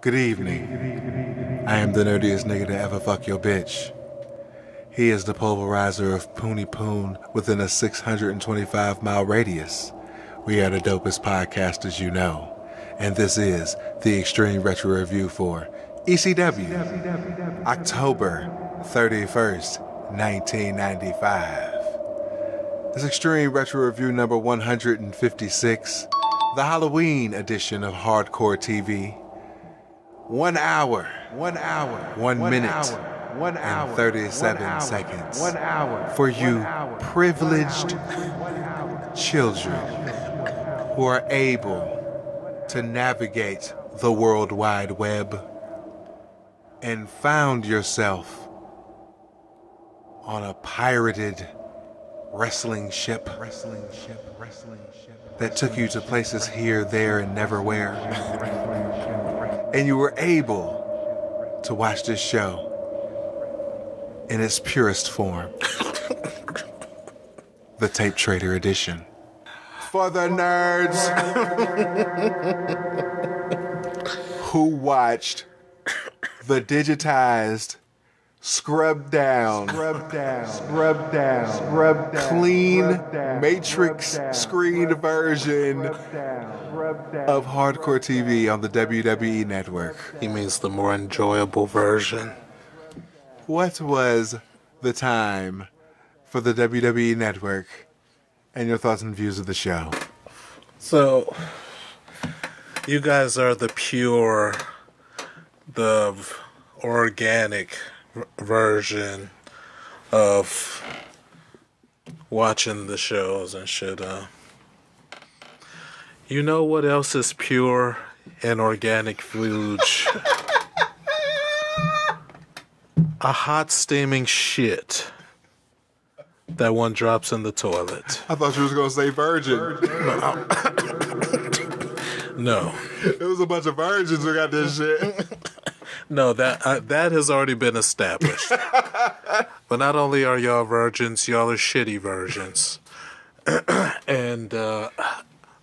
Good evening. I am the nerdiest nigga to ever fuck your bitch. He is the pulverizer of Poony Poon within a 625-mile radius. We are the dopest podcasters you know. And this is the Extreme Retro Review for ECW, October 31st, 1995. This Extreme Retro Review number 156, the Halloween edition of Hardcore TV. 1 hour, 1 minute, and 37 seconds for you privileged children who are able to navigate the World Wide Web and found yourself on a pirated wrestling ship that took you to places here, there, and neverwhere. And you were able to watch this show in its purest form. The Tape Trader Edition. For the nerds who watched the digitized, scrubbed down, clean matrix screen version of Hardcore TV on the WWE Network. He means the more enjoyable version. What was the time for the WWE Network and your thoughts and views of the show? So, you guys are the pure, the organic version of watching the shows and shit. You know what else is pure and organic food? A hot steaming shit that one drops in the toilet. I thought you was going to say virgin. No. There was a bunch of virgins who got this shit. No, that has already been established. But not only are y'all virgins, y'all are shitty virgins. And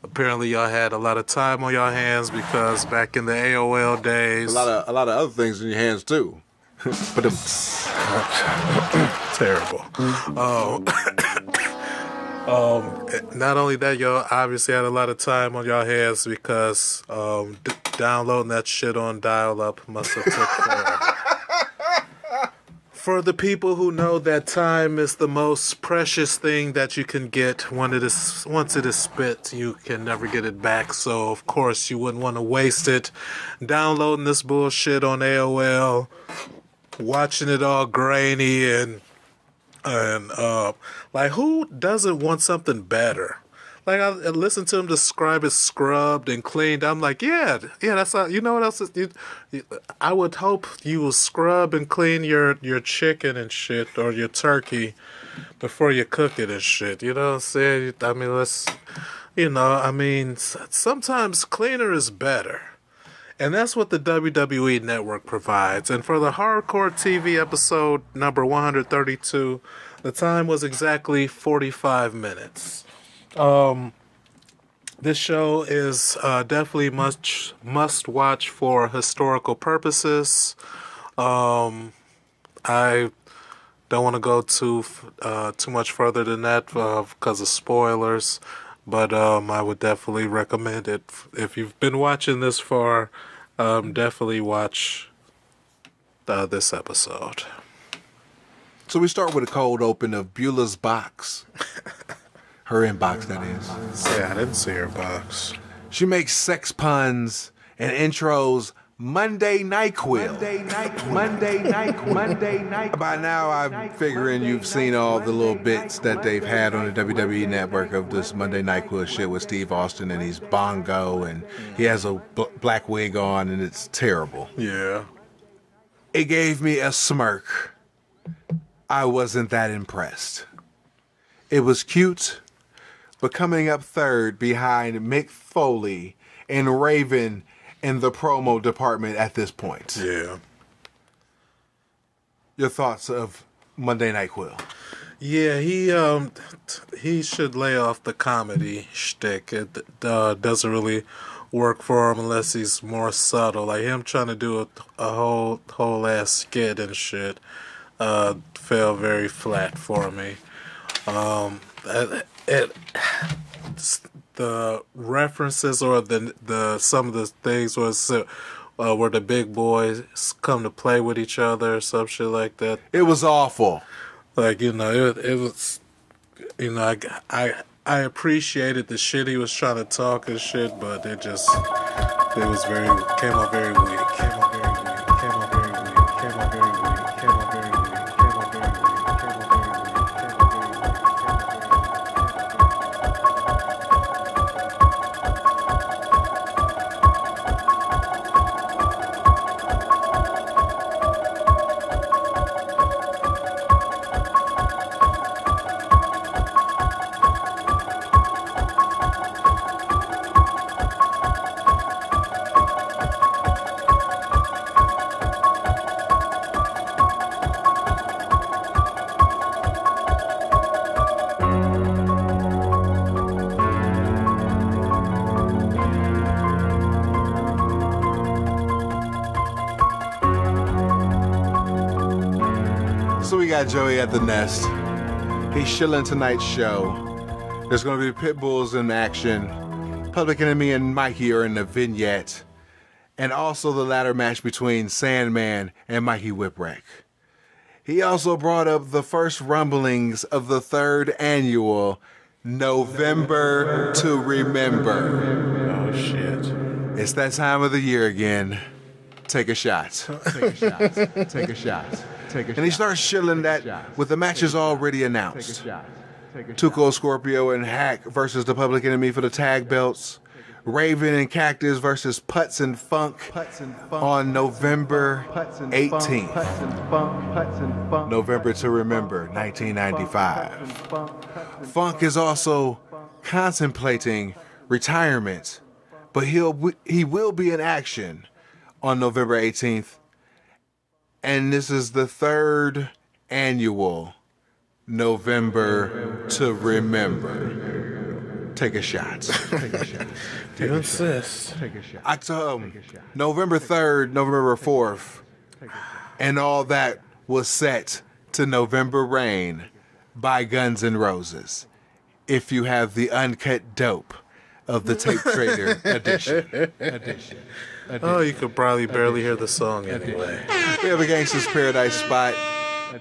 apparently y'all had a lot of time on y'all hands because back in the AOL days, A lot of other things in your hands too. But it's terrible. Not only that, y'all obviously had a lot of time on y'all hands because downloading that shit on dial-up must have took forever. For the people who know that time is the most precious thing that you can get, once it is spent, you can never get it back. So of course you wouldn't want to waste it downloading this bullshit on AOL, watching it all grainy and like, who doesn't want something better? Like, I listened to him describe it scrubbed and cleaned. I'm like, yeah, that's how, you know what else is, I would hope you will scrub and clean your chicken and shit, or your turkey, before you cook it and shit. You know what I'm saying? I mean, sometimes cleaner is better. And that's what the WWE Network provides. And for the Hardcore TV episode number 132, the time was exactly 45 minutes. This show is definitely must watch for historical purposes. I don't want to go too much further than that because of spoilers. But I would definitely recommend it. If you've been watching this far, definitely watch this episode. So we start with a cold open of Beulah's box. Her inbox, that is. Yeah, I didn't see her box. She makes sex puns and intros Monday NyQuil. Monday NyQuil. By now, I'm figuring you've seen all the little bits that they've had on the WWE Network of this Monday NyQuil shit with Steve Austin, and he's bongo, and he has a black wig on, and it's terrible. Yeah. It gave me a smirk. I wasn't that impressed. It was cute, but coming up third behind Mick Foley and Raven in the promo department at this point. Yeah. Your thoughts of Monday NyQuil? Yeah, he should lay off the comedy shtick. It doesn't really work for him unless he's more subtle. Like him trying to do a whole ass skit and shit fell very flat for me. The references or the some of the things was where the big boys come to play with each other or some shit like that. It was awful. Like, it was, I appreciated the shit he was trying to talk and shit, but it was came out very weak. So we got Joey at the Nest. He's shilling tonight's show. There's going to be pit bulls in action. Public Enemy and Mikey are in the vignette. And also the ladder match between Sandman and Mikey Whipwreck. He also brought up the first rumblings of the 3rd annual November to Remember. Oh, shit. It's that time of the year again. Take a shot. Take a shot. Take a shot. And he starts shilling that with the matches already announced. Tuco, Scorpio, and Hack versus the Public Enemy for the tag belts. Raven and Cactus versus Putz and Funk on November 18th. November to Remember, 1995. Funk is also contemplating retirement, but he will be in action on November 18th. And this is the 3rd annual November to Remember. Take a shot. Take a shot. You insist. Take a shot. November 3rd, November 4th, and all that was set to November Rain by Guns N' Roses. If you have the uncut dope of the Tape Trader edition. Oh, you could probably barely hear the song anyway. We have a Gangsta's Paradise spot,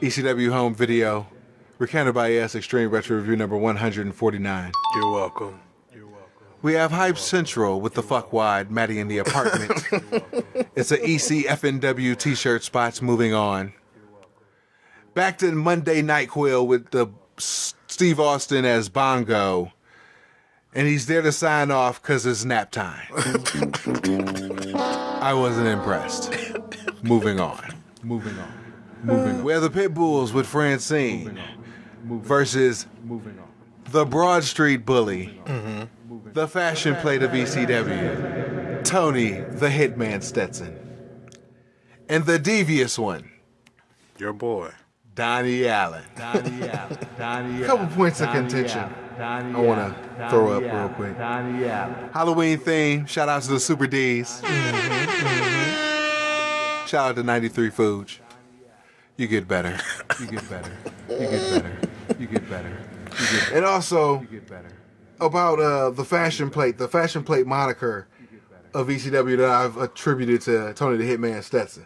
ECW home video, recounted by ES Extreme Retro Review number 149. You're welcome. We have Hype Central with the Fuck Wide, Maddie in the Apartment. It's a ECFNW t-shirt spots moving on. Back to Monday NyQuil with the Steve Austin as Bongo. And he's there to sign off because it's nap time. I wasn't impressed. Moving on. We have the Pit Bulls with Francine versus the Broad Street Bully, the fashion plate of ECW, Tony the Hitman Stetson, and the devious one, your boy, Donnie Allen. A couple points of contention I want to throw up real quick. Halloween theme, shout out to the Super D's. Shout out to 93 Foods. You get better. And also about the fashion plate moniker of ECW that I've attributed to Tony the Hitman Stetson.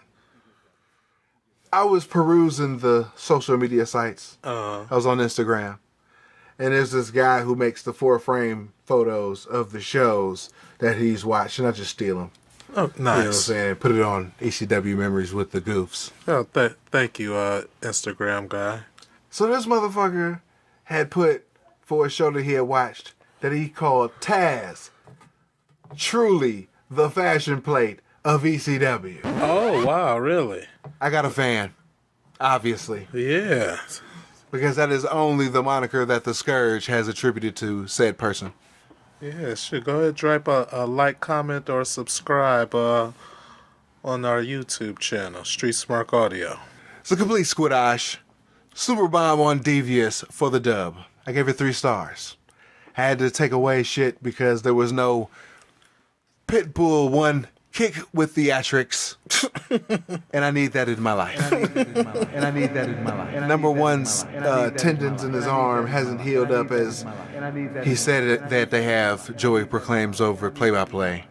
I was perusing the social media sites. I was on Instagram. And there's this guy who makes the 4-frame photos of the shows that he's watched. And I just steal them. Oh, nice. You know what I'm saying? Put it on ECW Memories with the Goofs. Oh, thank you, Instagram guy. So this motherfucker had put for a show that he had watched that he called Taz, truly the fashion plate of ECW. Oh, wow, really? I got a fan, obviously. Yeah. Because that is only the moniker that the Scourge has attributed to said person. Yeah, sure. Go ahead, drop a like, comment, or subscribe on our YouTube channel, Street Smart Audio. It's a complete squidash. Super bomb on Devious for the dub. I gave it 3 stars. Had to take away shit because there was no Pitbull won kick with theatrics, and I need that in my life. Number one's tendons in his arm hasn't healed up as he said that they have, Joey proclaims over play-by-play.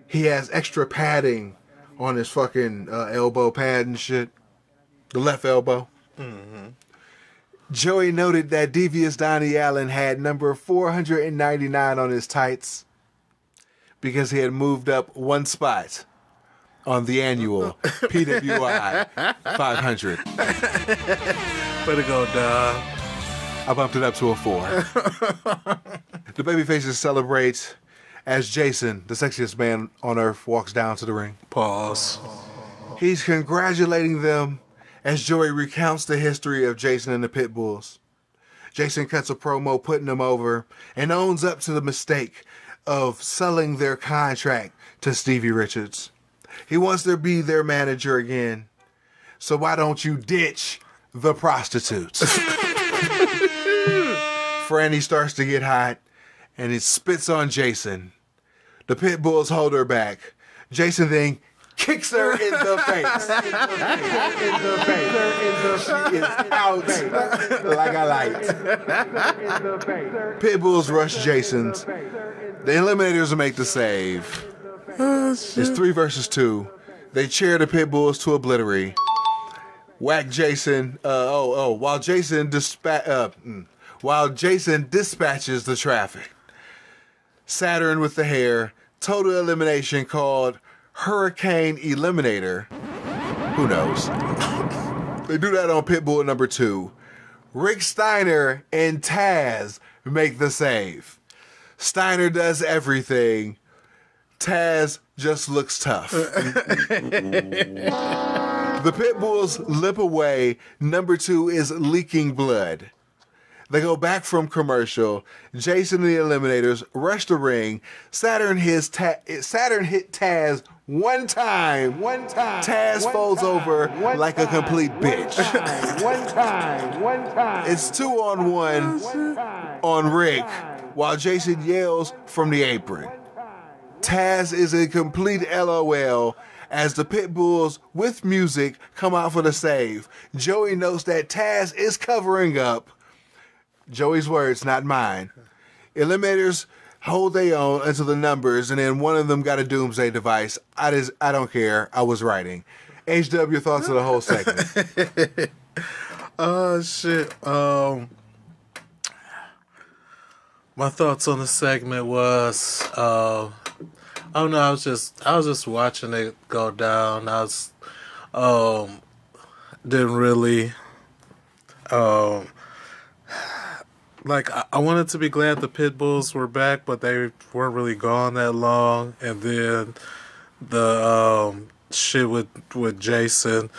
He has extra padding on his fucking elbow pad and shit. The left elbow. Mm-hmm. Joey noted that Devious Donnie Allen had number 499 on his tights because he had moved up one spot on the annual PWI 500. Way to go, dog. I bumped it up to a 4. The babyfaces celebrate as Jason, the sexiest man on earth, walks down to the ring. Pause. He's congratulating them as Joey recounts the history of Jason and the Pitbulls. Jason cuts a promo putting them over and owns up to the mistake of selling their contract to Stevie Richards. He wants to be their manager again. So why don't you ditch the prostitutes? Franny starts to get hot and he spits on Jason. The Pitbulls hold her back. Jason then kicks her in the face. She is out like a light. Pitbulls rush Jason's. The Eliminators make the save. It's 3 versus 2. They chair the Pitbulls to obliterate. Whack Jason. While Jason dispatches the traffic. Saturn with the hair. Total elimination called Hurricane Eliminator. Who knows? They do that on Pitbull number 2. Rick Steiner and Taz make the save. Steiner does everything. Taz just looks tough. The Pitbulls lip away. Number 2 is leaking blood. They go back from commercial. Jason and the Eliminators rush the ring. Saturn hit Taz one time. Taz folds over like a complete bitch. One time. It's 2-on-1 on Rick while Jason yells from the apron. Taz is a complete LOL as the Pitbulls with music come out for the save. Joey notes that Taz is covering up. Joey's words, not mine. Eliminators hold their own until the numbers, and then one of them got a doomsday device. I don't care. I was writing. HW, thoughts of the whole segment? Oh shit. My thoughts on the segment was, I don't know. I was just watching it go down. I was, didn't really, like, I wanted to be glad the Pitbulls were back, but they weren't really gone that long. And then the shit with Jason.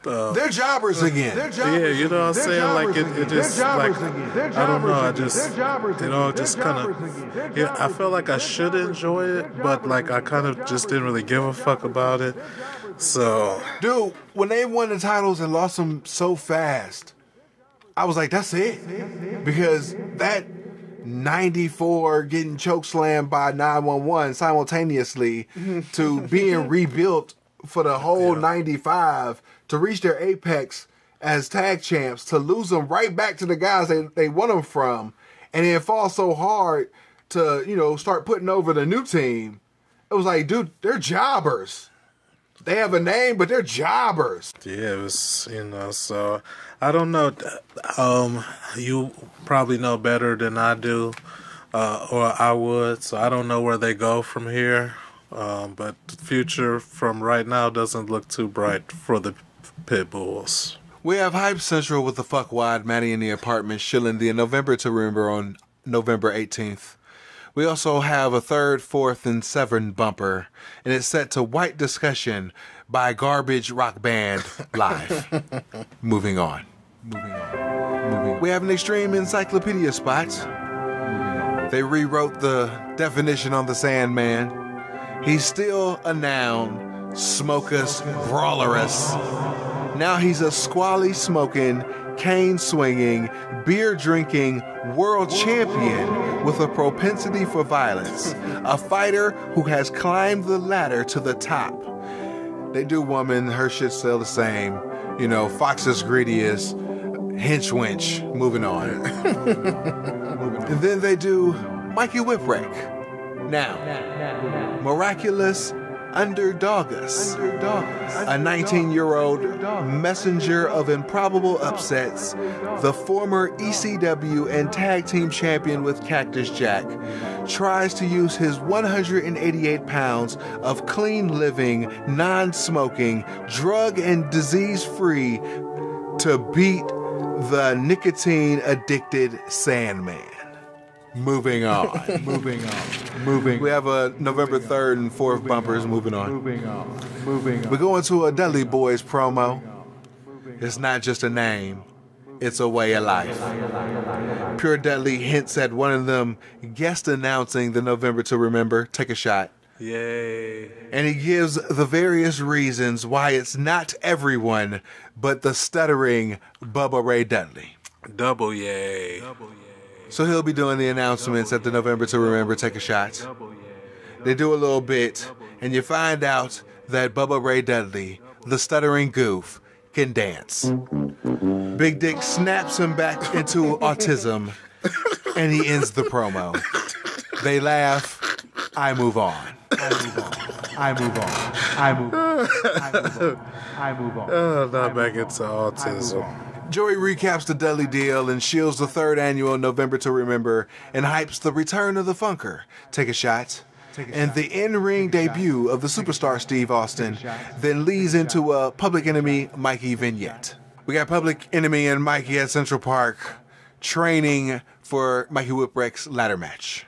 They're jobbers again. Yeah, you know what I'm saying? Like, it just, like, I don't know, just kind of, yeah, I felt like I should enjoy it, but, like, I kind of just didn't really give a fuck about it. So. Dude, when they won the titles and lost them so fast, I was like, that's it. Because that 94 getting chokeslammed by 911 simultaneously to being rebuilt for the whole 95 to reach their apex as tag champs, to lose them right back to the guys they won them from, and then fall so hard to, start putting over the new team. It was like, dude, they're jobbers. They have a name, but they're jobbers. Yeah, it was, so I don't know. You probably know better than I do, or I would, so I don't know where they go from here. But the future from right now doesn't look too bright for the Pitbulls. We have Hype Central with the Fuck Wad, Maddie in the Apartment, shilling the November to remember on November 18th. We also have a 3rd, 4th, and 7th bumper, and it's set to White Discussion by Garbage Rock Band live. Moving on. We have an Extreme Encyclopedia spot. They rewrote the definition on the Sandman. He's still a noun, smokus, brawlerus. Now he's a squally smoking, cane swinging, beer drinking world champion with a propensity for violence. A fighter who has climbed the ladder to the top. They do woman, her shit's still the same. You know, Fox's greediest, hench wench. Moving on. And then they do Mikey Whipwreck. Now, Miraculous Underdogus, a 19-year-old messenger of improbable upsets, the former ECW and tag team champion with Cactus Jack, tries to use his 188 pounds of clean living, non-smoking, drug and disease-free to beat the nicotine-addicted Sandman. Moving on. We have a November 3rd and 4th bumpers. Moving on. We go into a Dudley Boys promo. It's not just a name. It's a way of life. Pure Dudley hints at one of them guest announcing the November to Remember. Take a shot. Yay. And he gives the various reasons why it's not everyone but the stuttering Bubba Ray Dudley. Double yay. So he'll be doing the announcements at the November to Remember Take a Shot. They do a little bit, and you find out that Bubba Ray Dudley, the stuttering goof, can dance. Big Dick snaps him back into autism, and he ends the promo. They laugh. I move on. Oh, not back into autism. Joey recaps the Dudley deal and shields the 3rd annual November to Remember and hypes the return of the Funker. Take a shot. And the in-ring debut of the superstar Steve Austin then leads into a Public Enemy Mikey vignette. We got Public Enemy and Mikey at Central Park training for Mikey Whipwreck's ladder match.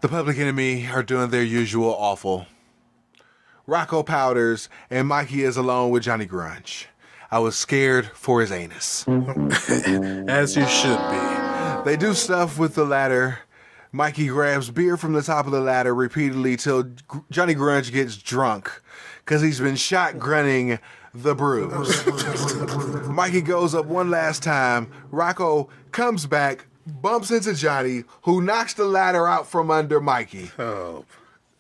The Public Enemy are doing their usual awful. Rocco powders and Mikey is alone with Johnny Grunge. I was scared for his anus. As you should be. They do stuff with the ladder. Mikey grabs beer from the top of the ladder repeatedly till Johnny Grunge gets drunk because he's been shot grunting the bruise. Mikey goes up one last time. Rocco comes back, bumps into Johnny, who knocks the ladder out from under Mikey. Oh.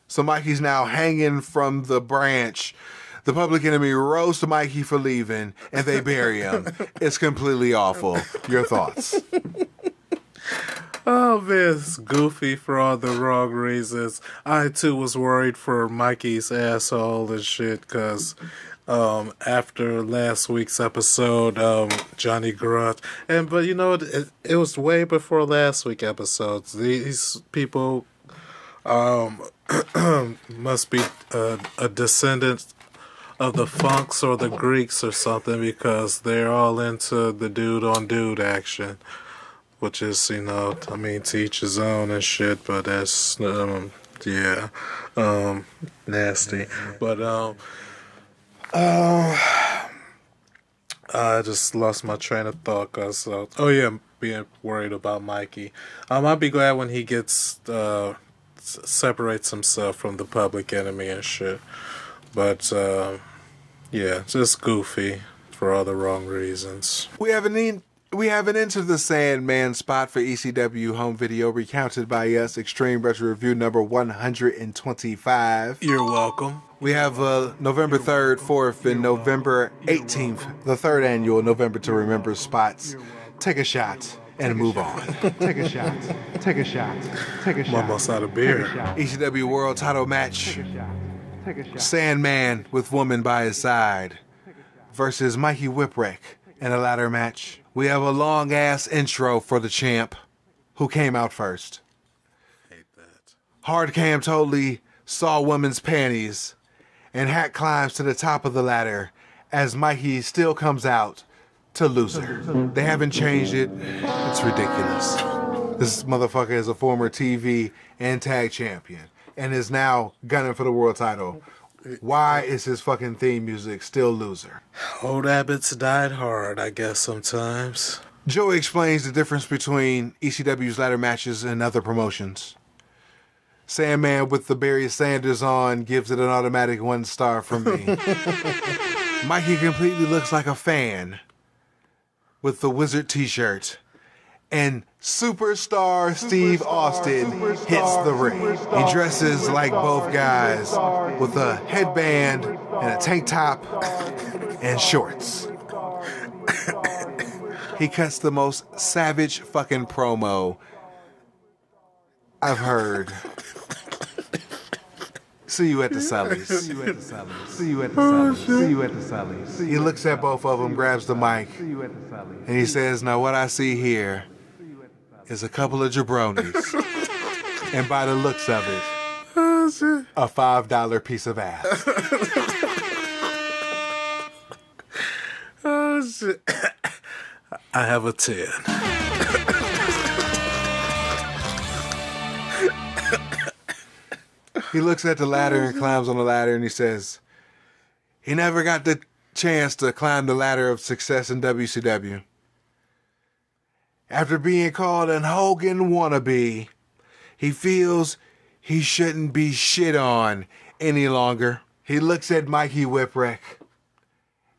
So Mikey's now hanging from the branch. The Public Enemy roast Mikey for leaving, and they bury him. It's completely awful. Your thoughts? Oh, man, it's goofy for all the wrong reasons. I, too, was worried for Mikey's asshole and shit, because after last week's episode, Johnny Grunt, but you know, it was way before last week's episodes. These people must be a descendant of the Funks or the Greeks or something, because they're all into the dude on dude action, which is, you know, I mean, to each his own and shit, but that's nasty. But I just lost my train of thought because being worried about Mikey. I'll be glad when he gets separates himself from the Public Enemy and shit. But, just goofy for all the wrong reasons. We have an Into the Sandman spot for ECW home video recounted by us, Extreme Retro Review number 125. You're welcome. We have November 3rd, 4th, and November 18th, the 3rd annual November to Remember spots. Take a shot and move on. Take a shot. Take a shot. Take a shot. I'm almost out of beer. ECW World Title match. Take a shot. Sandman with woman by his side versus Mikey Whipwreck in a ladder match. We have a long-ass intro for the champ, who came out first. Hate that. Hard Cam totally saw woman's panties, and Hat climbs to the top of the ladder as Mikey still comes out to loser. They haven't changed it. It's ridiculous. This motherfucker is a former TV and tag champion and is now gunning for the world title. Why is his fucking theme music still loser? Old habits died hard, I guess, sometimes. Joey explains the difference between ECW's ladder matches and other promotions. Sandman with the Barry Sanders on gives it an automatic 1 star from me. Mikey completely looks like a fan. with the Wizard t-shirt. And Superstar Steve Austin hits the ring. He dresses like both guys with a headband and a tank top and shorts. He cuts the most savage fucking promo I've heard. See you at the Sullies. See you at the Sullies. See you at the Sullies. See you at the Sullies. He looks at both of them, grabs the mic, and he says, "Now what I see here is a couple of jabronis, and by the looks of it, a $5 piece of ass." Oh shit! I have a 10. He looks at the ladder and climbs on the ladder, and he says, he never got the chance to climb the ladder of success in WCW. After being called an Hogan wannabe, he feels he shouldn't be shit on any longer. He looks at Mikey Whipwreck,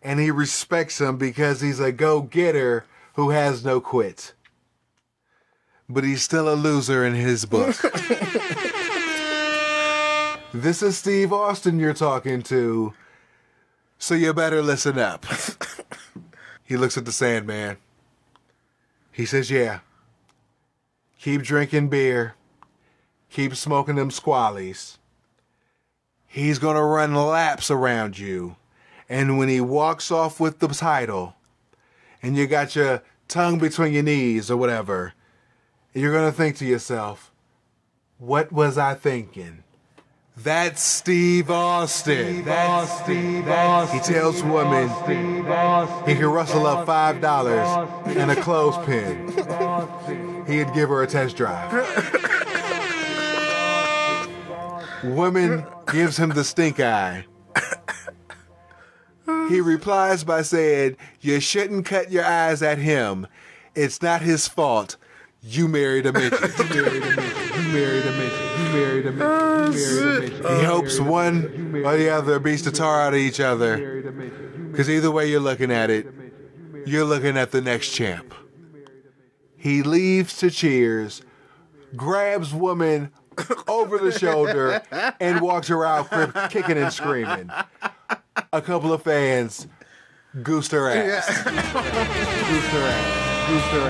and he respects him because he's a go-getter who has no quit. But he's still a loser in his book. This is Steve Austin you're talking to, so you better listen up. He looks at the Sandman. He says, yeah, keep drinking beer, keep smoking them squallies. He's going to run laps around you. And when he walks off with the title, and you got your tongue between your knees or whatever, you're going to think to yourself, what was I thinking? That's Steve Austin. That's Steve Austin. He tells women he can rustle up $5 and a clothespin. He'd give her a test drive. Woman gives him the stink eye. He replies by saying, you shouldn't cut your eyes at him. It's not his fault. You married a midget. You married a midget. You married a midget. You married a midget. You married a midget. He hopes one or the other beats the tar out of each other. Because either way you're looking at it, you're looking at the next champ. He leaves to cheers, grabs woman over the shoulder, and walks her out kicking and screaming. A couple of fans goosed her ass. Goosed her ass.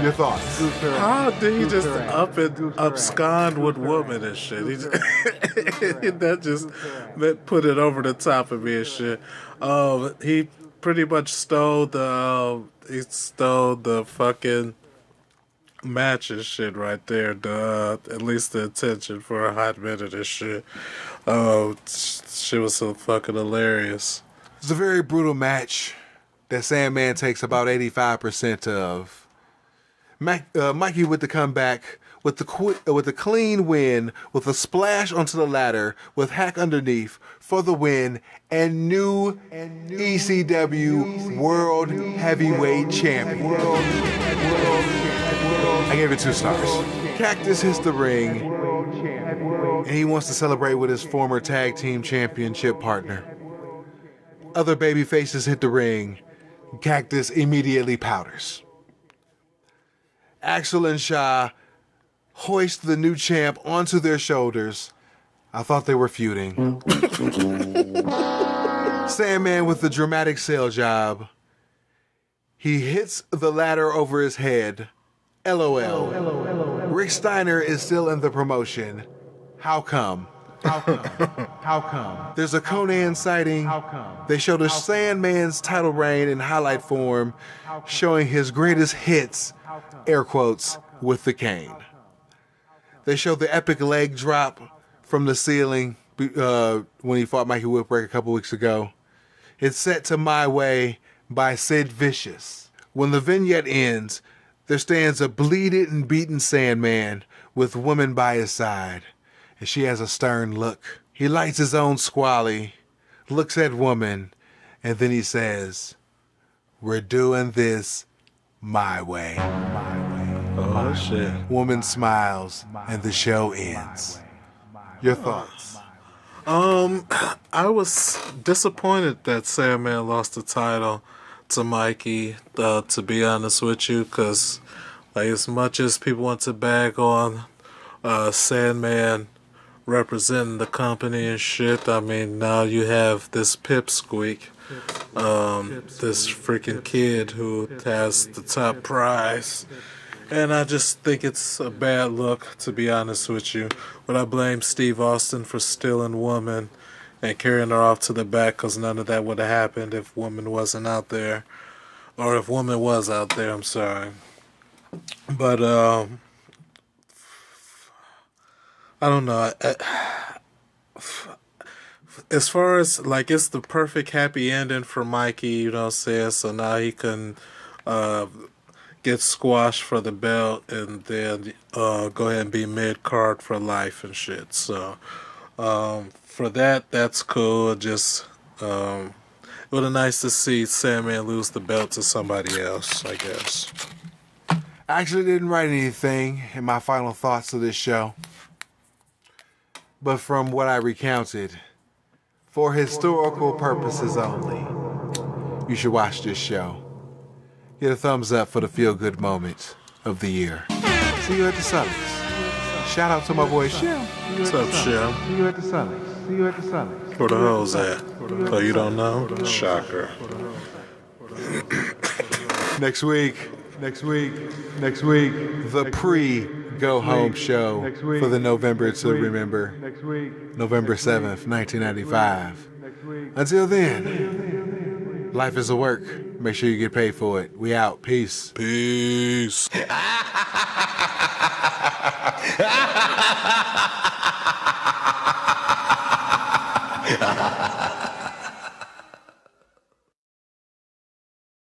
Your thoughts? How did he just up and abscond with woman and shit? He just, that put it over the top of me and shit. He pretty much stole the fucking match and shit right there. At least the attention for a hot minute and shit. She was so fucking hilarious. It's a very brutal match that Sandman takes about 85% of. Mikey with the comeback, with the clean win, with a splash onto the ladder, with Hack underneath for the win, and new ECW World Heavyweight Champion. I gave it 2 stars. Cactus hits the ring, and he wants to celebrate with his former tag team championship partner. Other baby faces hit the ring. Cactus immediately powders. Axel and Shaw hoist the new champ onto their shoulders. I thought they were feuding. Sandman with the dramatic sale job. He hits the ladder over his head. LOL. Rick Steiner is still in the promotion. How come? How come? How come? There's a Conan sighting. How come? They show the Sandman's title reign in highlight form, showing his greatest hits, air quotes, with the cane. They show the epic leg drop from the ceiling when he fought Mikey Whipwreck a couple weeks ago. It's set to My Way by Sid Vicious. When the vignette ends, there stands a bleeded and beaten Sandman with woman by his side, and she has a stern look. He lights his own squally, looks at woman, and then he says, "We're doing this my way." Oh, shit. Woman smiles, and the show ends. Your thoughts? I was disappointed that Sandman lost the title to Mikey, to be honest with you, because like as much as people want to bag on Sandman representing the company and shit, I mean, now you have this pipsqueak, this freaking kid who has the top prize. And I just think it's a bad look, to be honest with you. But I blame Steve Austin for stealing Woman and carrying her off to the back, because none of that would have happened if Woman wasn't out there. Or if Woman was out there, I'm sorry. But, I don't know. As far as, like, it's the perfect happy ending for Mikey, you know what I'm saying? So now he can get squashed for the belt and then go ahead and be mid-card for life and shit. So for that, that's cool. Just it would have nice to see Sandman lose the belt to somebody else, I guess. I actually didn't write anything in my final thoughts of this show, but from what I recounted, for historical purposes only, you should watch this show. Get a thumbs up for the feel-good moment of the year. See you at the Summits. Shout out to my boy Shell. What's up, Shell? See you at the Summits. See you at the Summits. Where the hoes at? Oh, you don't know? Shocker. Next week, the pre-Go Home show for the November to Remember, November 7th, 1995. Until then, life is a work. Make sure you get paid for it. We out. Peace. Peace.